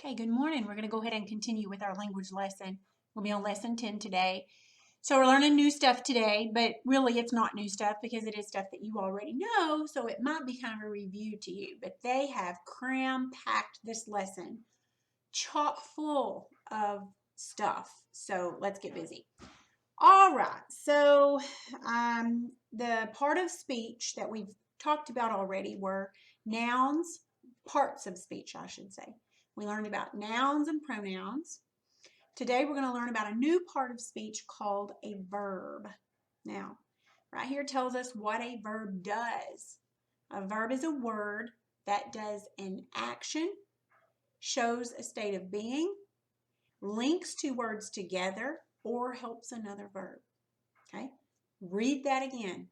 Okay, good morning. We're going to go ahead and continue with our language lesson. We'll be on lesson 10 today. So we're learning new stuff today, but really it's not new stuff because it is stuff that you already know, so it might be kind of a review to you. But they have cram-packed this lesson, chock full of stuff. So let's get busy. All right, so the part of speech that we've talked about already were nouns, parts of speech, I should say. We learned about nouns and pronouns. Today we're going to learn about a new part of speech called a verb. Now, right here tells us what a verb does. A verb is a word that does an action, shows a state of being, links two words together, or helps another verb. Okay? Read that again.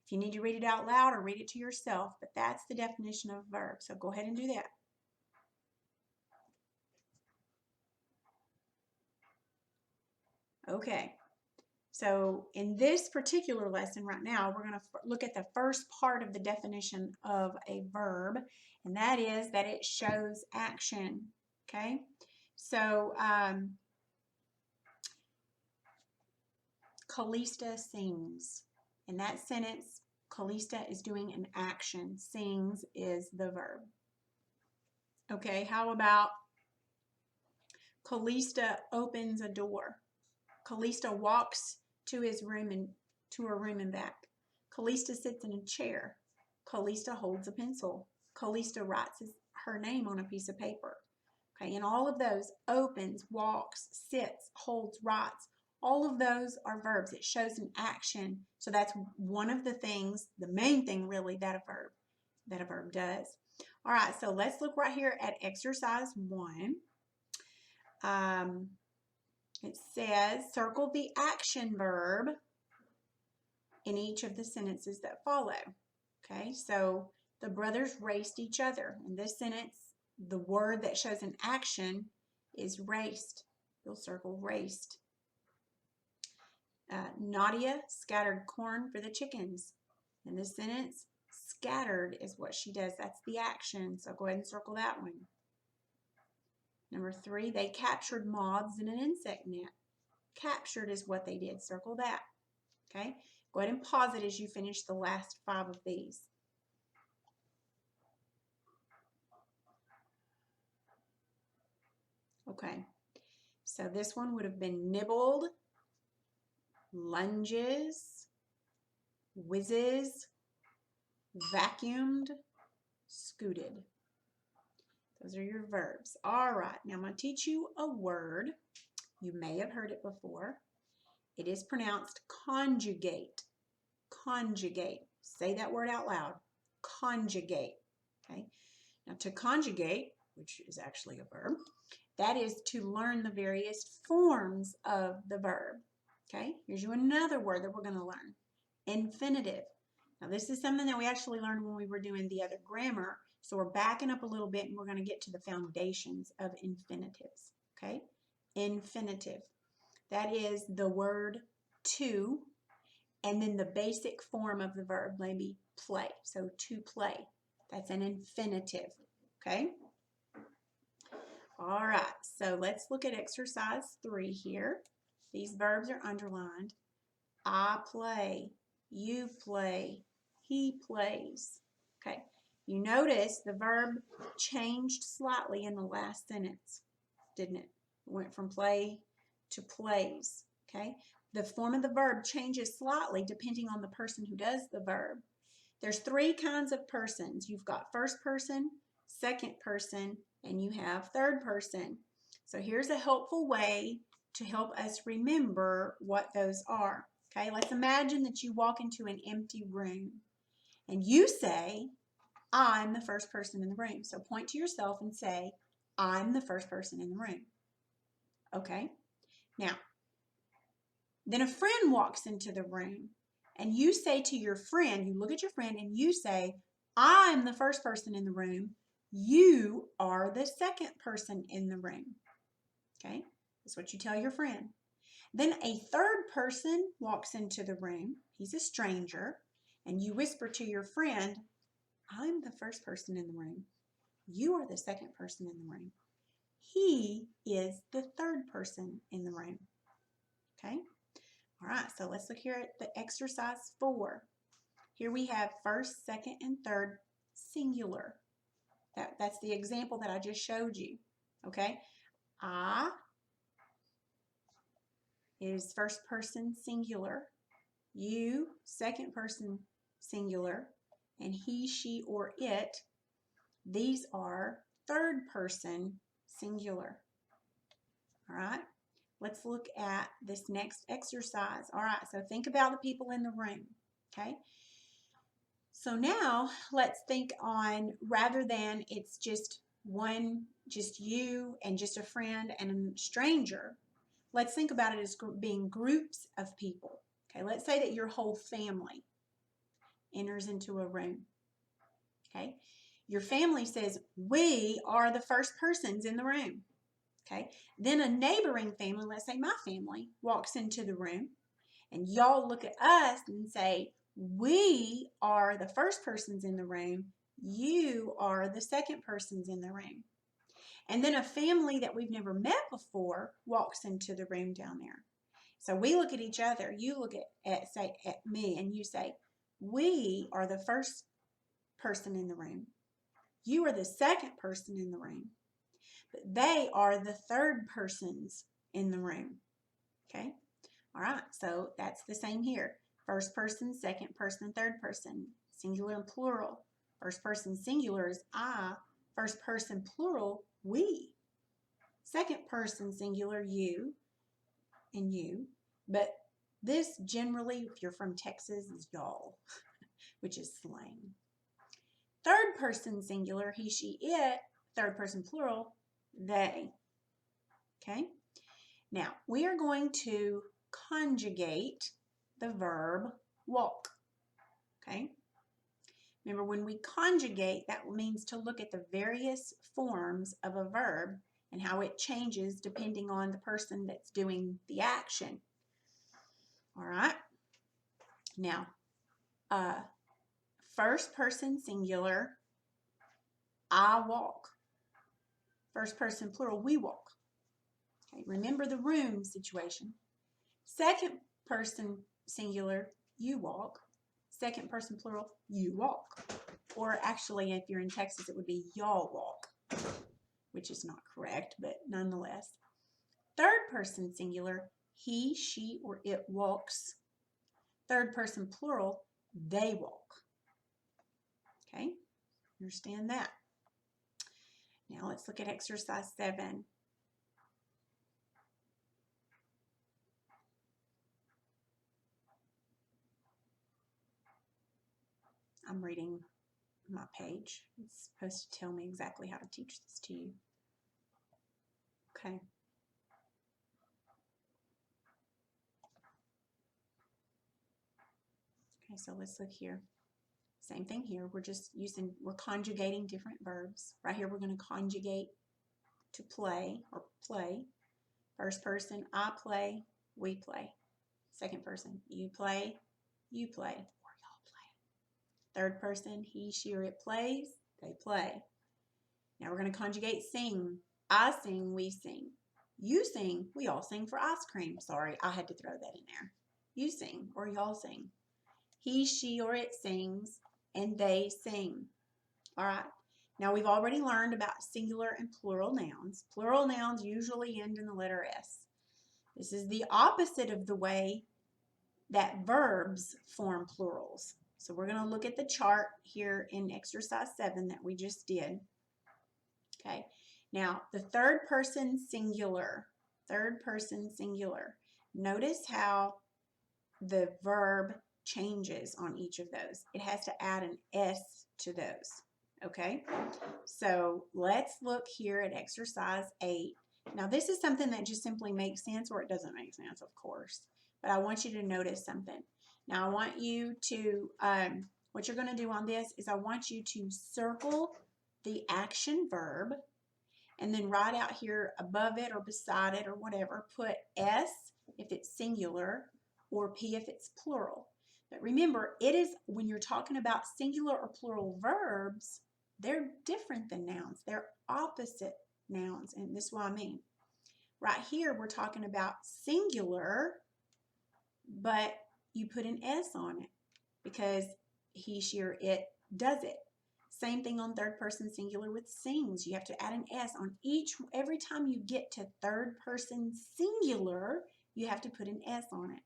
If you need to read it out loud or read it to yourself, but that's the definition of a verb. So go ahead and do that. Okay, so in this particular lesson right now, we're going to look at the first part of the definition of a verb, and that is that it shows action. Okay, so Kalista sings. In that sentence, Kalista is doing an action. Sings is the verb. Okay, how about Kalista opens a door? Kalista walks to his room and to her room and back. Kalista sits in a chair. Kalista holds a pencil. Kalista writes her name on a piece of paper. Okay, and all of those, opens, walks, sits, holds, writes, all of those are verbs. It shows an action. So that's one of the things, the main thing really, that a verb does. All right, so let's look right here at exercise 1. It says, circle the action verb in each of the sentences that follow. Okay, so the brothers raced each other. In this sentence, the word that shows an action is raced. You'll circle raced. Nadia scattered corn for the chickens. In this sentence, scattered is what she does. That's the action. So go ahead and circle that one. Number 3, they captured moths in an insect net. Captured is what they did. Circle that. Okay? Go ahead and pause it as you finish the last 5 of these. Okay. So this one would have been nibbled, lunges, whizzes, vacuumed, scooted. Those are your verbs. All right, now I'm going to teach you a word. You may have heard it before. It is pronounced conjugate. Conjugate. Say that word out loud. Conjugate. Okay. Now to conjugate, which is actually a verb, that is to learn the various forms of the verb. Okay. Here's you another word that we're going to learn. Infinitive. Now this is something that we actually learned when we were doing the other grammar. So we're backing up a little bit and we're going to get to the foundations of infinitives. Okay? Infinitive. That is the word to and then the basic form of the verb, maybe play. So to play. That's an infinitive. Okay? All right. So let's look at exercise 3 here. These verbs are underlined. I play. You play. He plays. Okay. You notice the verb changed slightly in the last sentence, didn't it? It went from play to plays, okay? The form of the verb changes slightly depending on the person who does the verb. There's 3 kinds of persons. You've got first person, second person, and you have third person. So here's a helpful way to help us remember what those are. Okay, let's imagine that you walk into an empty room and you say, I'm the first person in the room. So point to yourself and say, I'm the first person in the room. Okay? Now, then a friend walks into the room and you say to your friend, you look at your friend and you say, I'm the first person in the room. You are the second person in the room. Okay? That's what you tell your friend. Then a third person walks into the room. He's a stranger. And you whisper to your friend, I'm the first person in the room. You are the second person in the room. He is the third person in the room. Okay? All right, so let's look here at the exercise 4. Here we have first, second, and third singular. That's the example that I just showed you. Okay? I is first person singular. You, second person singular. And he, she, or it, these are third person singular. All right? Let's look at this next exercise. All right, so think about the people in the room. Okay? So now let's think on, rather than it's just you and just a friend and a stranger, let's think about it as being groups of people. Okay, let's say that your whole family enters into a room. Okay, your family says, we are the first persons in the room. Okay, then a neighboring family, let's say my family, walks into the room, and y'all look at us and say, we are the first persons in the room, you are the second persons in the room. And then a family that we've never met before walks into the room down there. So we look at each other, you look at me, and you say, we are the first person in the room. You are the second person in the room. But they are the third persons in the room. Okay? All right, so that's the same here. First person, second person, third person. Singular and plural. First person singular is I. First person plural, we. Second person singular, you and you. But this generally, if you're from Texas, is y'all, which is slang. Third person singular, he, she, it. Third person plural, they. Okay? Now, we are going to conjugate the verb walk. Okay? Remember, when we conjugate, that means to look at the various forms of a verb and how it changes depending on the person that's doing the action. All right? Now, first person singular, I walk. First person plural, we walk. Okay, remember the room situation. Second person singular, you walk. Second person plural, you walk. Or actually, if you're in Texas, it would be y'all walk, which is not correct, but nonetheless. Third person singular, he, she, or it walks. Third person plural, they walk. Okay, understand that. Now let's look at exercise 7. I'm reading my page. It's supposed to tell me exactly how to teach this to you. Okay. Okay, so let's look here. Same thing here. We're conjugating different verbs. Right here, we're going to conjugate to play or play. First person, I play, we play. Second person, you play, or y'all play. Third person, he, she, or it plays, they play. Now we're going to conjugate sing. I sing, we sing. You sing, we all sing for ice cream. Sorry, I had to throw that in there. You sing or y'all sing. He, she, or it sings, and they sing. All right. Now we've already learned about singular and plural nouns. Plural nouns usually end in the letter S. This is the opposite of the way that verbs form plurals. So we're going to look at the chart here in exercise 7 that we just did. Okay. Now the third person singular. Notice how the verb changes on each of those. It has to add an S to those. Okay, so let's look here at exercise 8. Now this is something that just simply makes sense, or it doesn't make sense, of course, but I want you to notice something. Now I want you to, what you're going to do on this is I want you to circle the action verb and then write out here above it or beside it or whatever, put S if it's singular or P if it's plural. But remember, it is when you're talking about singular or plural verbs, they're different than nouns. They're opposite nouns, and this is what I mean. Right here, we're talking about singular, but you put an S on it because he, she, or it does it. Same thing on third person singular with sings. You have to add an S on every time you get to third person singular, you have to put an S on it.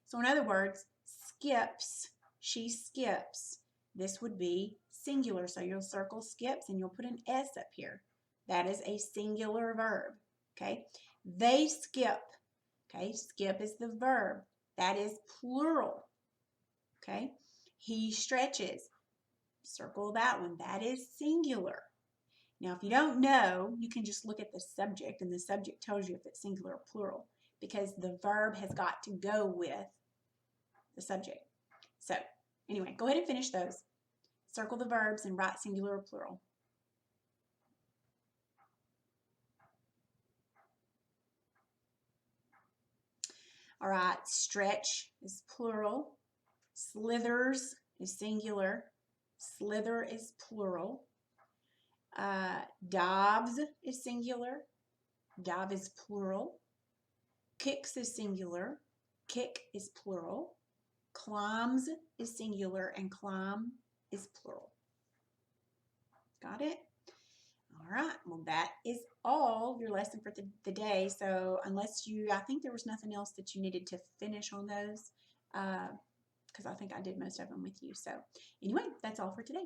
So in other words, skips, she skips. This would be singular. So you'll circle skips and you'll put an S up here. That is a singular verb. Okay. They skip. Okay. Skip is the verb. That is plural. Okay. He stretches. Circle that one. That is singular. Now, if you don't know, you can just look at the subject, and the subject tells you if it's singular or plural because the verb has got to go with the subject. So, anyway, go ahead and finish those. Circle the verbs and write singular or plural. All right, stretch is plural. Slithers is singular. Slither is plural. Dives is singular. Dive is plural. Kicks is singular. Kick is plural. Climbs is singular and climb is plural. Got it? All right. Well, that is all your lesson for the day. So unless I think there was nothing else that you needed to finish on those because I think I did most of them with you. So anyway, that's all for today.